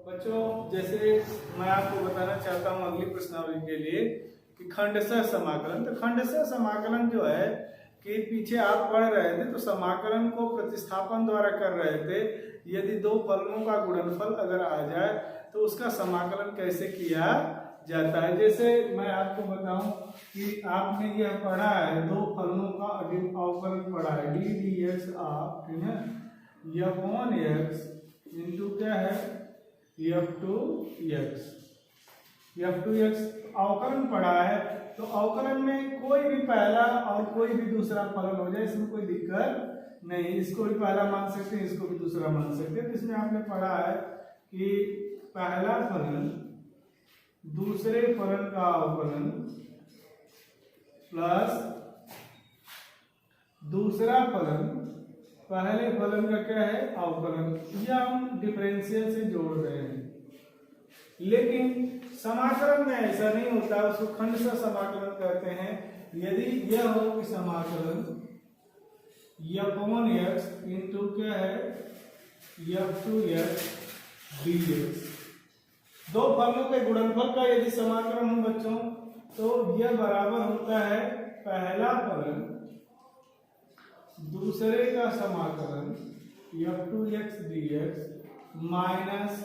बच्चों जैसे मैं आपको बताना चाहता हूँ अगली प्रश्नावली के लिए कि खंडशः समाकलन। तो खंडशः समाकलन जो है कि पीछे आप पढ़ रहे थे तो समाकलन को प्रतिस्थापन द्वारा कर रहे थे। यदि दो फलनों का गुणनफल अगर आ जाए तो उसका समाकलन कैसे किया जाता है। जैसे मैं आपको बताऊं कि आपने यह पढ़ा है, दो फलनों का अवकलन पढ़ा है डी डी एक्स आप, ठीक है, एफ वन एक्स इंटू क्या है एफ टू एक्स अवकलन पढ़ा है। तो अवकलन में कोई भी पहला और कोई भी दूसरा फलन हो जाए इसमें कोई दिक्कत नहीं, इसको भी पहला मान सकते हैं, इसको भी दूसरा मान सकते हैं। तो इसमें आपने पढ़ा है कि पहला फलन दूसरे फलन का अवकलन प्लस दूसरा फलन पहले फलन का क्या है अवकलन, यह हम डिफरेंशियल से जोड़ रहे हैं। लेकिन समाकलन में ऐसा नहीं होता, उसको खंडशः समाकलन कहते हैं। यदि यह हो कि समाकलन f1x इंटू क्या है f2x dx, दो फलनों के गुणनफल का यदि समाकलन हो बच्चों तो यह बराबर होता है पहला फलन दूसरे का समाकलन f2x dx माइनस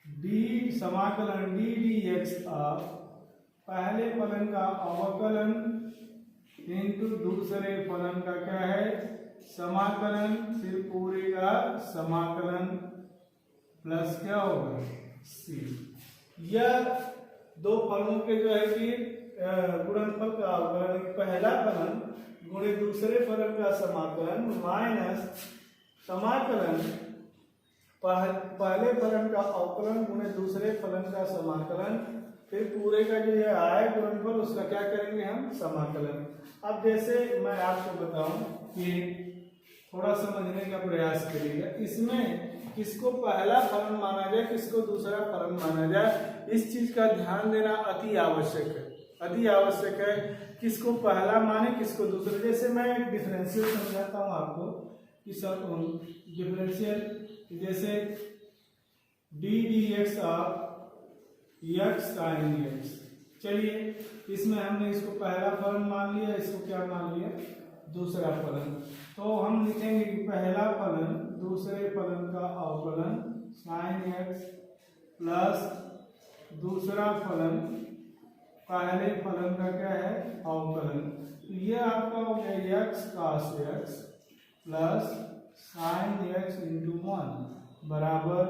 डी समाकलन डी डी एक्स ऑफ पहले फलन का अवकलन इंटू दूसरे फलन का क्या है समाकलन, फिर पूरे का समाकलन प्लस क्या होगा सी। यह दो फलों के जो है कि गुणनफल का अवकलन, पहला फलन गुणे दूसरे फलन का समाकलन माइनस समाकलन पहले फलन का अवकलन गुणे दूसरे फलन का समाकलन, फिर पूरे का जो यह आए गुणनफल उसका क्या करेंगे हम समाकलन। अब जैसे मैं आपको बताऊं कि थोड़ा समझने का प्रयास करिएगा, इसमें किसको पहला फलन माना जाए किसको दूसरा फलन माना जाए, इस चीज का ध्यान देना अति आवश्यक है, अति आवश्यक है। किसको पहला माने किसको दूसरा। जैसे मैं एक डिफरेंशियल समझाता हूं आपको कि सब डिफरेंशियल, जैसे D d x of x sine x, चलिए इसमें हमने इसको पहला फलन मान लिया, इसको क्या मान लिया दूसरा फलन। तो हम लिखेंगे कि पहला फलन दूसरे फलन का अवकलन साइन एक्स प्लस दूसरा फलन पहले फलन का क्या है अवकलन। यह आपका हो गया x cos x plus sine x into one बराबर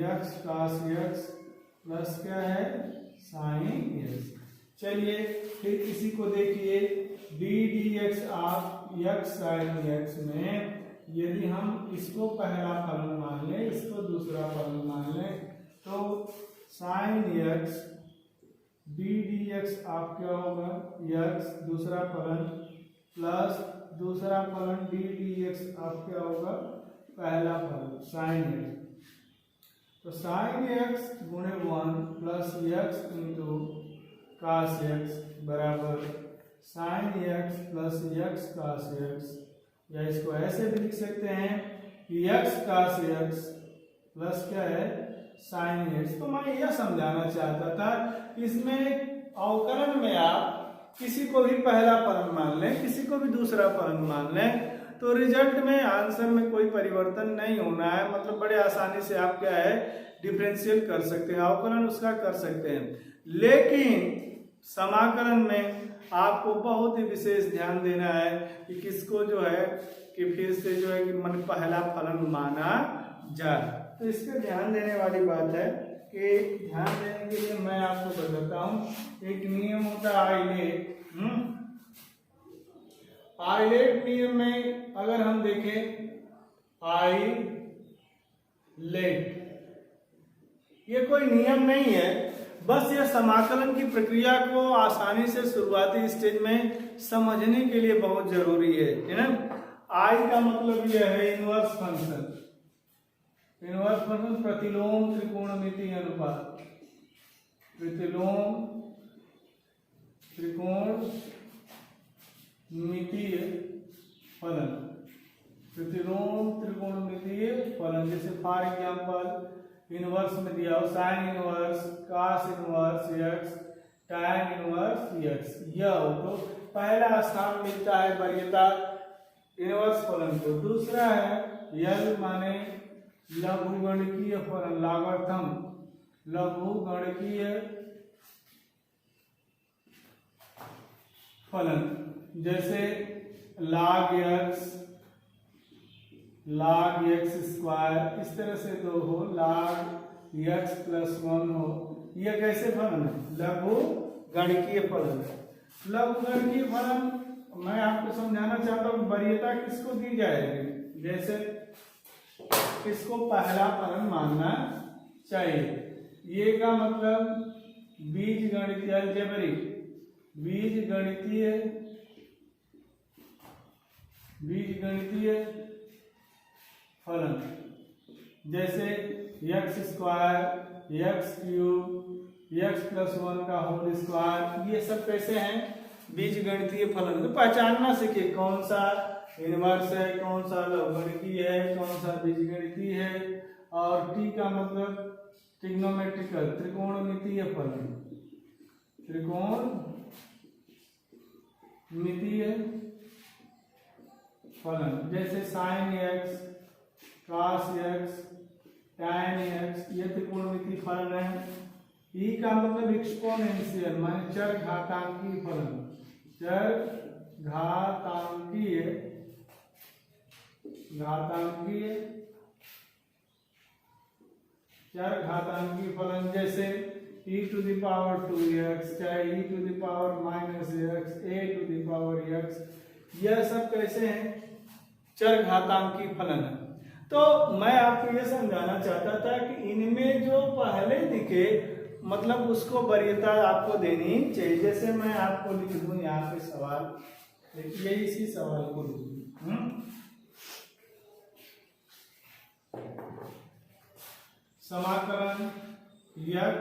एक्स कास एक्स प्लस क्या है साइन एक्स। चलिए फिर इसी को देखिए d d x of x sine x में यदि हम इसको पहला फलन मान लें इसको दूसरा फलन मान लें तो sine x D d x आप क्या होगा एक्स दूसरा फलन प्लस दूसरा फलन डी डी एक्स आप क्या होगा पहला फलन साइन एक्स। तो साइन एक्स गुणे one plus x into cos x बराबर sine x plus x cos x, या इसको ऐसे भी लिख सकते हैं कि एक्स कास एक्स प्लस क्या है साइन एक्स। तो मैं यह समझाना चाहता था इसमें अवकलन में आप किसी को भी पहला फलन मान लें किसी को भी दूसरा फलन मान लें तो रिजल्ट में आंसर में कोई परिवर्तन नहीं होना है। मतलब बड़े आसानी से आप क्या है डिफरेंशियल कर सकते हैं, अवकलन उसका कर सकते हैं। लेकिन समाकलन में आपको बहुत ही विशेष ध्यान देना है कि किसको जो है कि फिर से जो है कि मन पहला फलन माना जाए। तो इसका ध्यान देने वाली बात है कि ध्यान देने के लिए मैं आपको बताता हूं एक नियम होता है आइलेट। आइलेट नियम में अगर हम देखें आइलेट, ये कोई नियम नहीं है, बस यह समाकलन की प्रक्रिया को आसानी से शुरुआती स्टेज में समझने के लिए बहुत जरूरी है ना। आई का मतलब यह है इनवर्स फंक्शन, इनवर्स फंक्शन प्रतिलोम त्रिकोणमितीय अनुपात, प्रतिलोम त्रिकोणमितीय फलन, प्रतिलोम त्रिकोणमितीय फलन। जैसे फॉर एग्जांपल इनवर्स में दिया हो, sine inverse, cos inverse x, tan inverse x, यह हो तो पहला स्थान मिलता है वरीयता इनवर्स फलन को। दूसरा है यल माने लघुगणकीय फलन, लॉगरिथम, लघुगणकीय फलन, जैसे log x स्क्वायर, इस तरह से दो हो, log x प्लस 1 हो, यह कैसे फलन है? लघु गणकीय फलन है। लघु गणकीय फलन मैं आपको समझाना चाहता हूँ, वरीयता किसको दी जाएगी, जैसे किसको पहला फलन मानना चाहिए। ये का मतलब बीज गणितीय अलजेब्रिक, बीज गणितीय फलन, जैसे x square, x cube, x plus 1 का होल स्क्वायर, ये सब कैसे हैं? बीज गणितीय फलन। तो पहचानना सीखिए कौन सा इनवर्स है, कौन सा लघुगणकीय है, कौन सा बीजगणितीय है। और टी का मतलब ट्रिग्नोमेट्रिकल, त्रिकोणमितीय फलन, त्रिकोणमितीय फलन, जैसे sine x, cos x, tan x, ये त्रिकोणमितीय फलन है। ई का मतलब एक्सपोनेंशियल माने चर घातांकीय फलन, चर घातांकीय फलन, जैसे e to the power 2x, चाहे e to the power -x, a to the power x, यह सब कैसे हैं? चर घातांकीय फलन है। तो मैं आपको यह समझाना चाहता था कि इनमें जो पहले दिखे मतलब उसको वरीयता आपको देनी चाहिए। जैसे मैं आपको लिख दूं यहाँ पे सवाल, देखिए इसी सवाल को लिख दूं, समाकलन x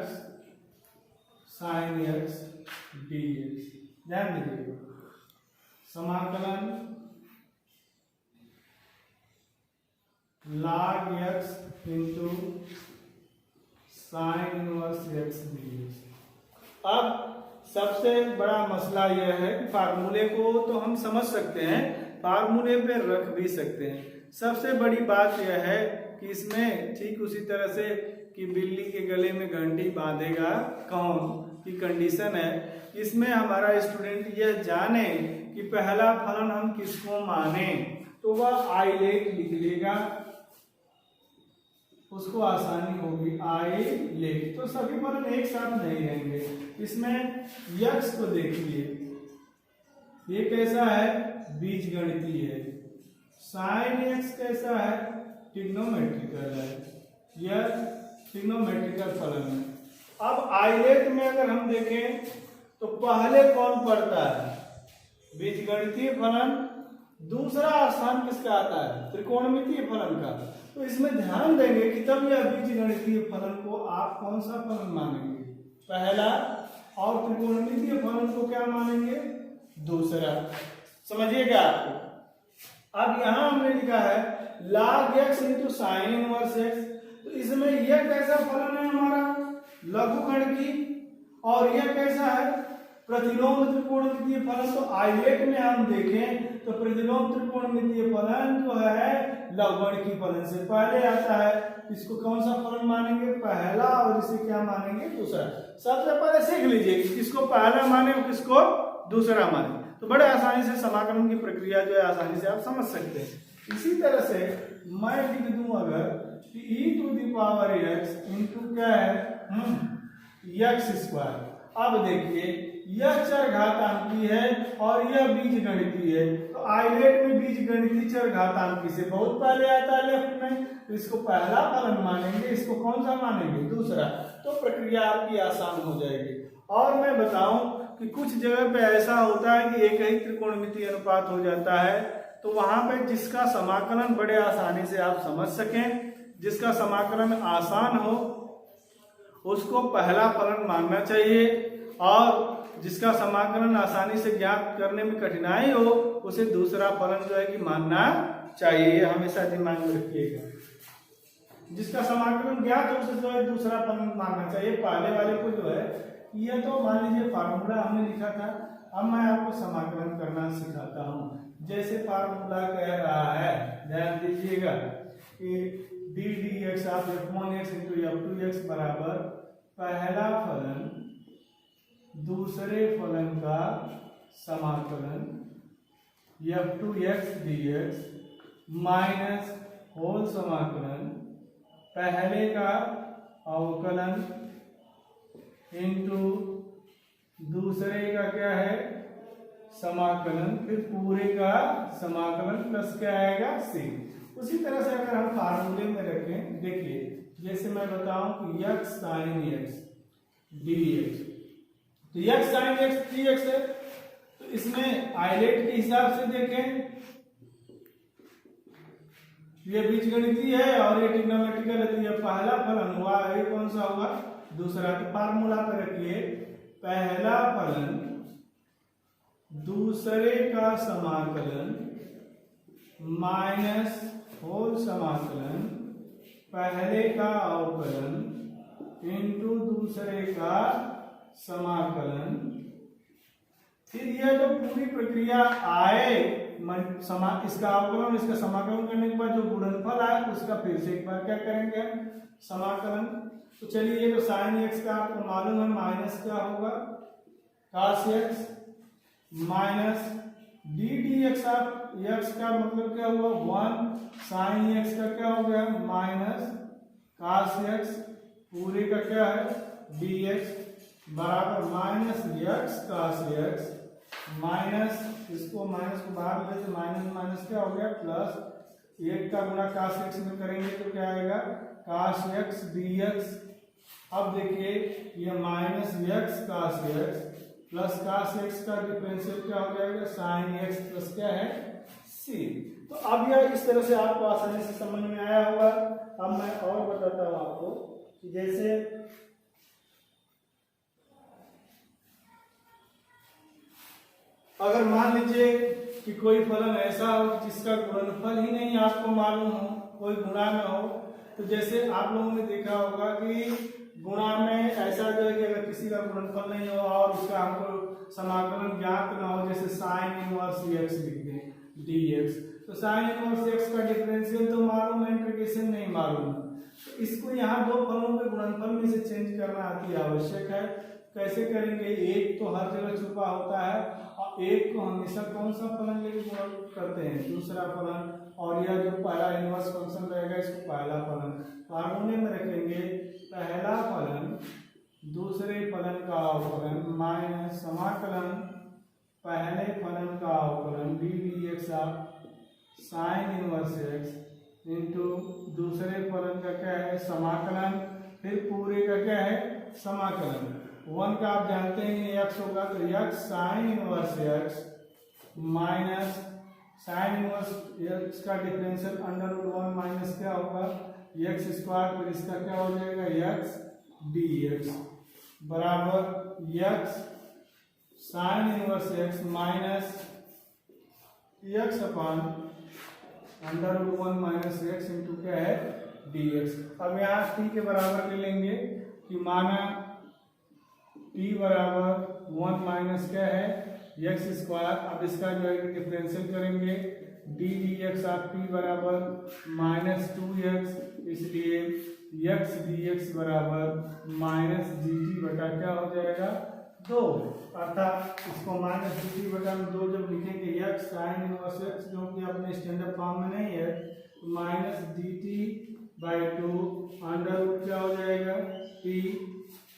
sin x dx, ध्यान दीजिए, समाकलन log x into sine inverse x dx। अब सबसे बड़ा मसला यह है कि फार्मूले को तो हम समझ सकते हैं, फार्मूले पे रख भी सकते हैं। सबसे बड़ी बात यह है कि इसमें ठीक उसी तरह से कि बिल्ली के गले में घंटी बांधेगा कौन की कंडीशन है, इसमें हमारा स्टूडेंट यह जाने कि पहला फलन हम किसको माने, तो वह आइलेट लिख लेगा, उसको आसानी होगी। आइलेट तो सभी फलन एक साथ नहीं रहेंगे। इसमें x को देखिए, ये कैसा है? बीजगणितीय है। साइन x कैसा है? ट्रिग्नोमेट्रिकल है, यह ट्रिग्नोमेट्रिकल फलन है। अब आइलेट में अगर हम देखें तो पहले कौन पड़ता है? बीजगणितीय फलन। दूसरा स्थान किसका आता है? त्रिकोणमितीय फलन का। तो इसमें ध्यान देंगे कि तब यह बीजगणितीय फलन को आप कौन सा फलन मानेंगे? पहला। और त्रिकोणमितीय फलन को क्या मानेंगे? दूसरा। समझिएगा आपको। अब यहां हमने लिखा है log x into sine inverse x, तो इसमें यह कैसा फलन है हमारा? लघुगणकीय। और यह कैसा है? प्रतिलोम त्रिकोणमितीय फलन। तो आइलेट में हम देखें तो प्रतिलोम त्रिकोणमितीय फलन जो है लघुगणकीय फलन से पहले आता है। इसको कौन सा फलन मानेंगे? पहला। और इसे क्या मानेंगे? दूसरा। सबसे पहले सीख लीजिए किसको पहला माने और किसको दूसरा माने, तो बड़े आसानी से समाकलन की प्रक्रिया जो है आसानी से आप समझ सकते हैं। इसी तरह से मैं लिख दूं अगर कि e to the power x into क्या है? x square. अब देखिए यह चर घातांकी है और यह बीजगणितीय है, तो आइलेट में बीजगणितीय चर घातांकी से बहुत पहले आता है लेफ्ट में, तो इसको पहला फलन मानेंगे, इसको कौन सा मानेंगे? दूसरा। तो प्रक्रिया आपकी आसान हो जाएगी। और मैं बताऊं कि कुछ जगह पे ऐसा होता है कि एक ही त्रिकोणमितीय अनुपात हो जाता है, तो वहां पे जिसका समाकलन बड़े आसानी से आप समझ सकें, जिसका समाकलन आसान हो उसको पहला फलन मानना चाहिए, और जिसका समाकलन आसानी से ज्ञात करने में कठिनाई हो उसे दूसरा फलन जो है कि मानना चाहिए। हमेशा दिमाग में रखिएगा। जिसका समाकलन ज्ञात हो उसे जो है दूसरा फलन मानना चाहिए। पहले वाले को जो है ये तो मान लीजिए फार्मूला हमने लिखा था, अब मैं आपको समाकलन करना सिखाता हूँ। जैसे फार्मूला कह रहा है, ध्यान दीजिएगा कि D d x of f1x into f2x बराबर पहला फलन दूसरे फलन का समाकलन f2x dx माइनस होल समाकलन पहले का अवकलन इंटू दूसरे का क्या है समाकलन, फिर पूरे का समाकलन प्लस क्या आएगा c। उसी तरह से अगर हम फार्मूले में रखें, देखिए जैसे मैं बताऊं कि x sin x dx, तो x sin x dx है, तो इसमें आइलेट के हिसाब से देखें ये बीजगणितीय है और ये ट्रिग्नोमेट्रिकल है, तो ये पहला फलन हुआ, ये कौन सा हुआ दूसरा। तो फार्मूला पे रखिए पहला फलन दूसरे का समाकलन माइनस होल समाकलन पहले का अवकलन इंटू दूसरे का समाकलन। फिर यह जो पूरी प्रक्रिया आए इसका अवकलन इसका समाकलन करने के बाद जो गुणनफल आए उसका फिर से एक बार क्या करेंगे हम समाकलन। तो चलिए ये जो साइन एक्स का आपको मालूम है माइनस क्या होगा cos x minus D d x of x का मतलब क्या हुआ 1 साइन एक्स का क्या हो गया माइनस cos x पूरे का क्या है dx बराबर minus x cos x minus इसको माइनस को बाहर ले तो माइनस माइनस क्या हो गया प्लस एक का गुणा cos x में करेंगे तो क्या आएगा cos x dx। अब देखिए ये minus x cos x plus cos x का डिफरेंशियल क्या हो जाएगा sin x प्लस क्या है c। तो अब यह इस तरह से आपको आसानी से समझ में आया होगा। अब मैं और बताता हूं आपको कि जैसे अगर मान लीजिए कि कोई फलन ऐसा हो जिसका गुणनफल ही नहीं आपको मालूम हो, कोई गुणा में हो, तो जैसे आप लोगों ने देखा होगा कि गुणा में ऐसा जो है कि अगर किसी का गुणनफल नहीं हो और उसका हमको समाकलन ज्ञात ना हो, जैसे साइन इनवर्स x लिख दें dx, तो साइन इनवर्स x का डिफरेंशियल तो मालूम है, इंटीग्रेशन नहीं मालूम। तो इसको यहाँ दो फलों के गुणनफल में से चेंज करना अति आवश्यक है। कैसे करेंगे, एक तो हर जगह छुपा होता है और एक को हमेशा कौन सा फलन लेके गुणा करते हैं दूसरा फलन, और यह जो पहला इनवर्स फंक्शन रहेगा इसको पहला फलन फार्मूले में रखेंगे। पहला फलन दूसरे फलन का अवकलन माइनस समाकलन पहले फलन का अवकलन D d x of sine inverse x into दूसरे फलन का क्या है समाकलन, फिर पूरे का क्या है समाकलन। 1 का आप जानते हैं x होगा तो x sine inverse x minus sign inverse x का डिफरेंशियल अंडर रूट 1 माइनस क्या होगा x स्क्वायर, फिर इसका क्या हो जाएगा x dx बराबर x sine inverse x minus x upon under root 1 minus x into क्या है dx। अब यहाँ t के बराबर ले लेंगे कि माना t बराबर 1 माइनस क्या है x स्क्वायर। अब इसका जो है डिफरेंशियल करेंगे D d x of t बराबर माइनस 2x, इसलिए x dx बराबर माइनस dt बटा क्या हो जाएगा 2, अर्थात इसको माइनस dt बटा 2 जब लिखेंगे x साइन इनवर्स x जो कि अपने स्टैंडर्ड फॉर्म में नहीं है तो minus dt by 2 under root क्या हो जाएगा t,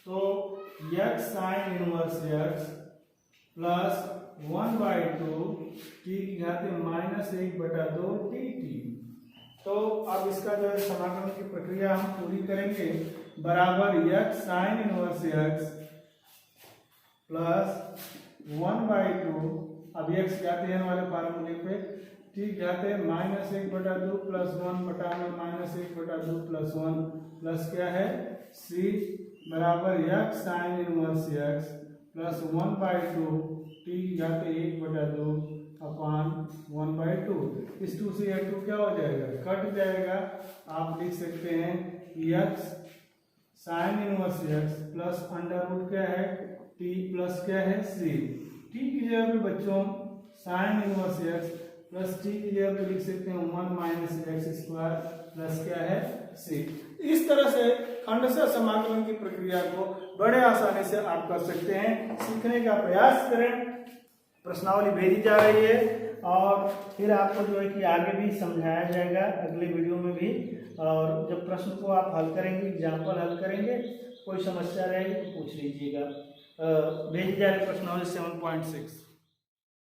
तो x sine inverse x plus 1/2 t की घात माइनस 1/2 dt। तो अब इसका जो है समाकलन की प्रक्रिया हम पूरी करेंगे बराबर x sine inverse x plus 1/2, अब x जाते हैं वाले फार्मूले पे t जाते हैं माइनस 1/2 प्लस 1 बटा में माइनस 1/2 प्लस 1 प्लस क्या है c बराबर x sine inverse x plus 1/2 t जाते 1/2 अपॉन 1/2। इस 2 से यह 2 क्या हो जाएगा, कट जाएगा। आप लिख सकते हैं x sine inverse x plus under root क्या है t प्लस क्या है c। t की जगह पे बच्चों sign inverse x plus t की जगह पे लिख सकते हैं 1 माइनस एक्स स्क्वायर प्लस क्या है c। इस तरह से खंडशः समाकलन की प्रक्रिया को बड़े आसानी से आप कर सकते हैं। सीखने का प्रयास करें। प्रश्नावली भेजी जा रही है और फिर आपको जो है कि आगे भी समझाया जाएगा अगले वीडियो में भी। और जब प्रश्न को आप हल करेंगे, एग्जाम्पल हल करेंगे, कोई समस्या रहेगी तो पूछ लीजिएगा। भेजी जा रही प्रश्नावली 7.6।